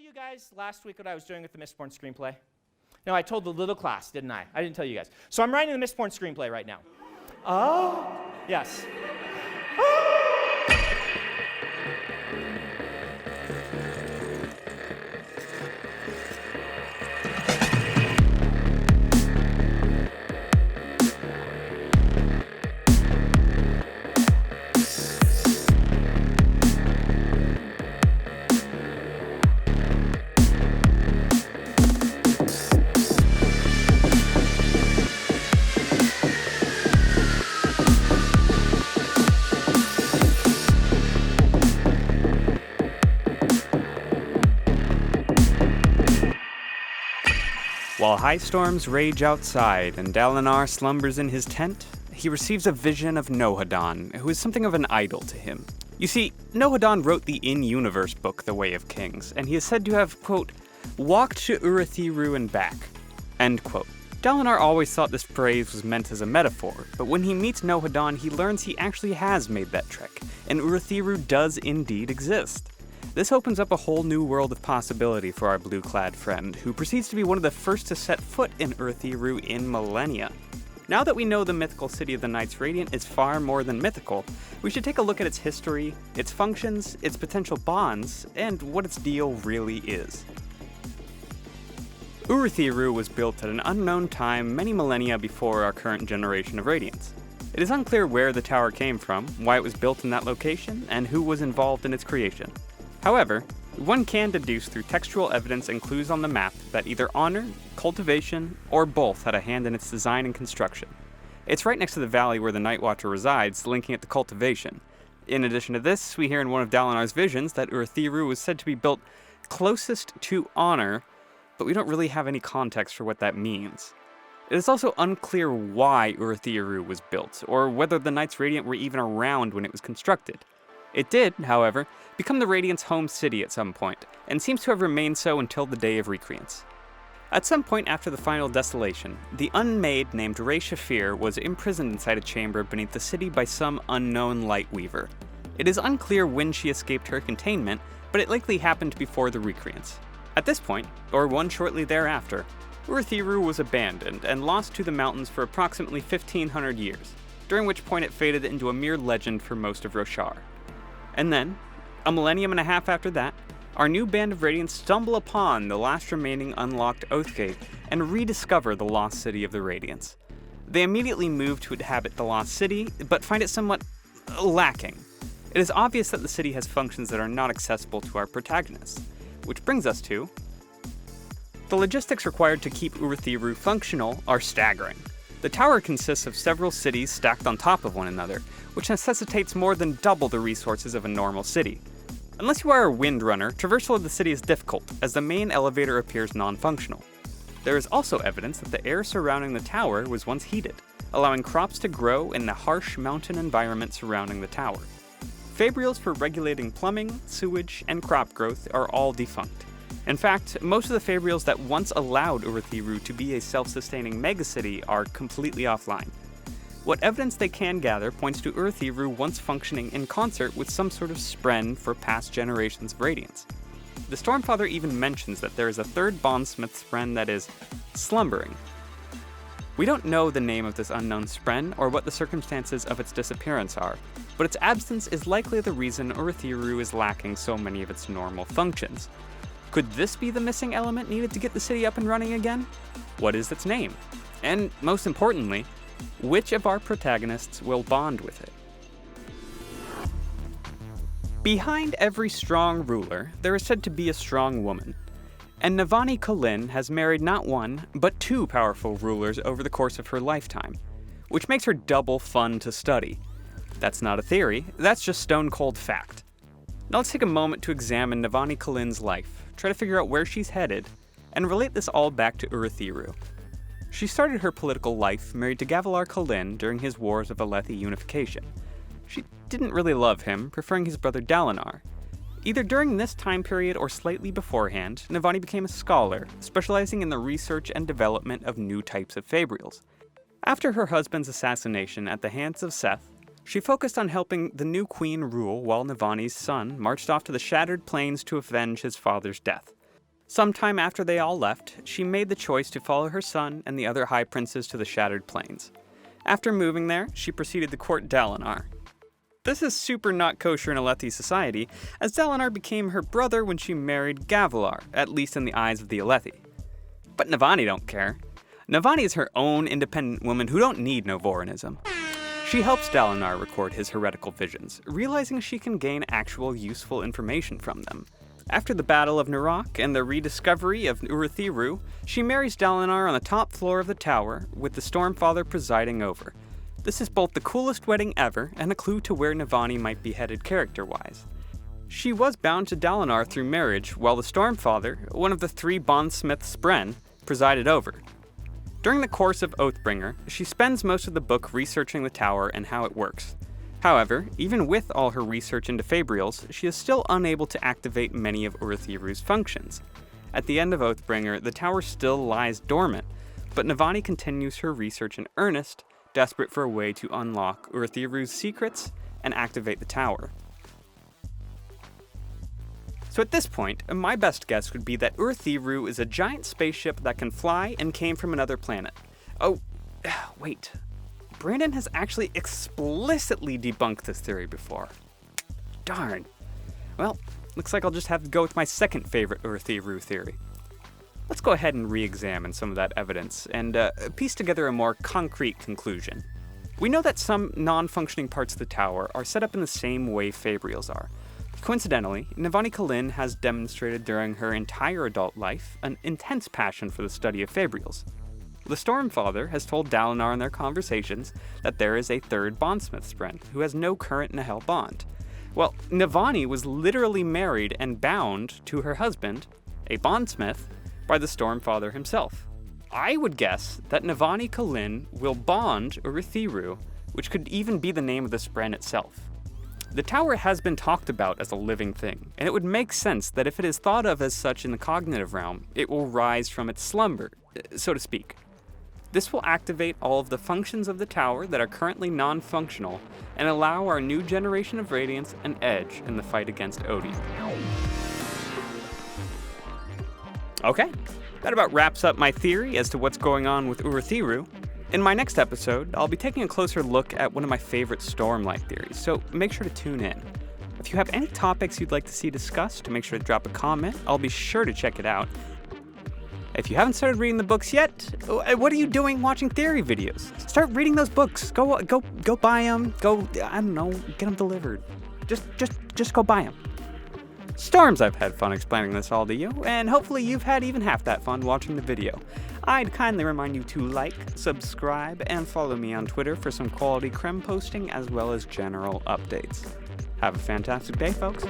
you guys last week what I was doing with the Mistborn screenplay? No, I told the little class, didn't I? I didn't tell you guys. So I'm writing the Mistborn screenplay right now. Oh, yes. While high storms rage outside and Dalinar slumbers in his tent, he receives a vision of Nohadon, who is something of an idol to him. You see, Nohadon wrote the in-universe book, The Way of Kings, and he is said to have, quote, walked to Urithiru and back, end quote. Dalinar always thought this phrase was meant as a metaphor, but when he meets Nohadon, he learns he actually has made that trek, and Urithiru does indeed exist. This opens up a whole new world of possibility for our blue-clad friend, who proceeds to be one of the first to set foot in Urithiru in millennia. Now that we know the mythical city of the Knights Radiant is far more than mythical, we should take a look at its history, its functions, its potential bonds, and what its deal really is. Urithiru was built at an unknown time many millennia before our current generation of Radiants. It is unclear where the tower came from, why it was built in that location, and who was involved in its creation. However, one can deduce through textual evidence and clues on the map that either honor, cultivation, or both had a hand in its design and construction. It's right next to the valley where the Night Watcher resides, linking it to cultivation. In addition to this, we hear in one of Dalinar's visions that Urithiru was said to be built closest to honor, but we don't really have any context for what that means. It is also unclear why Urithiru was built, or whether the Knights Radiant were even around when it was constructed. It did, however, become the Radiant's home city at some point, and seems to have remained so until the Day of Recreance. At some point after the final desolation, the unmade named Ray Shafir was imprisoned inside a chamber beneath the city by some unknown Lightweaver. It is unclear when she escaped her containment, but it likely happened before the Recreance. At this point, or one shortly thereafter, Urithiru was abandoned and lost to the mountains for approximately 1500 years, during which point it faded into a mere legend for most of Roshar. And then, a millennium and a half after that, our new band of Radiants stumble upon the last remaining unlocked Oathgate and rediscover the lost city of the Radiants. They immediately move to inhabit the lost city, but find it somewhat lacking. It is obvious that the city has functions that are not accessible to our protagonists, which brings us to... the logistics required to keep Urithiru functional are staggering. The tower consists of several cities stacked on top of one another, which necessitates more than double the resources of a normal city. Unless you are a windrunner, traversal of the city is difficult, as the main elevator appears non-functional. There is also evidence that the air surrounding the tower was once heated, allowing crops to grow in the harsh mountain environment surrounding the tower. Fabrials for regulating plumbing, sewage, and crop growth are all defunct. In fact, most of the fabrials that once allowed Urithiru to be a self-sustaining megacity are completely offline. What evidence they can gather points to Urithiru once functioning in concert with some sort of spren for past generations of Radiants. The Stormfather even mentions that there is a third bondsmith spren that is slumbering. We don't know the name of this unknown spren or what the circumstances of its disappearance are, but its absence is likely the reason Urithiru is lacking so many of its normal functions. Could this be the missing element needed to get the city up and running again? What is its name? And most importantly, which of our protagonists will bond with it? Behind every strong ruler, there is said to be a strong woman. And Navani Kholin has married not one, but two powerful rulers over the course of her lifetime, which makes her double fun to study. That's not a theory, that's just stone-cold fact. Now let's take a moment to examine Navani Kholin's life, try to figure out where she's headed, and relate this all back to Urithiru. She started her political life married to Gavilar Kholin during his wars of Alethi unification. She didn't really love him, preferring his brother Dalinar. Either during this time period or slightly beforehand, Navani became a scholar, specializing in the research and development of new types of fabrials. After her husband's assassination at the hands of Seth, she focused on helping the new queen rule while Navani's son marched off to the Shattered Plains to avenge his father's death. Sometime after they all left, she made the choice to follow her son and the other High Princes to the Shattered Plains. After moving there, she proceeded to court Dalinar. This is super not kosher in Alethi society, as Dalinar became her brother when she married Gavilar, at least in the eyes of the Alethi. But Navani don't care. Navani is her own independent woman who don't need Novorianism. She helps Dalinar record his heretical visions, realizing she can gain actual useful information from them. After the Battle of Nurok and the rediscovery of Urithiru, she marries Dalinar on the top floor of the tower, with the Stormfather presiding over. This is both the coolest wedding ever and a clue to where Navani might be headed character-wise. She was bound to Dalinar through marriage, while the Stormfather, one of the 3 bondsmiths Spren, presided over. During the course of Oathbringer, she spends most of the book researching the tower and how it works. However, even with all her research into Fabrials, she is still unable to activate many of Urithiru's functions. At the end of Oathbringer, the tower still lies dormant, but Navani continues her research in earnest, desperate for a way to unlock Urithiru's secrets and activate the tower. So at this point, my best guess would be that Urithiru is a giant spaceship that can fly and came from another planet. Oh, wait. Brandon has actually explicitly debunked this theory before. Darn. Well, looks like I'll just have to go with my second favorite Urithiru theory. Let's go ahead and re-examine some of that evidence and piece together a more concrete conclusion. We know that some non-functioning parts of the tower are set up in the same way Fabrials are. Coincidentally, Navani Kholin has demonstrated during her entire adult life an intense passion for the study of Fabrials. The Stormfather has told Dalinar in their conversations that there is a 3rd bondsmith Spren who has no current Nahel bond. Well, Navani was literally married and bound to her husband, a bondsmith, by the Stormfather himself. I would guess that Navani Kholin will bond Urithiru, which could even be the name of the Spren itself. The tower has been talked about as a living thing, and it would make sense that if it is thought of as such in the cognitive realm, it will rise from its slumber, so to speak. This will activate all of the functions of the tower that are currently non-functional and allow our new generation of Radiants an edge in the fight against Odin. Okay, that about wraps up my theory as to what's going on with Urithiru. In my next episode, I'll be taking a closer look at one of my favorite Stormlight theories, so make sure to tune in. If you have any topics you'd like to see discussed, make sure to drop a comment. I'll be sure to check it out. If you haven't started reading the books yet, what are you doing watching theory videos? Start reading those books. Go buy them. I don't know, get them delivered. Just go buy them. Storms, I've had fun explaining this all to you, and hopefully you've had even half that fun watching the video. I'd kindly remind you to like, subscribe, and follow me on Twitter for some quality creme posting as well as general updates. Have a fantastic day, folks.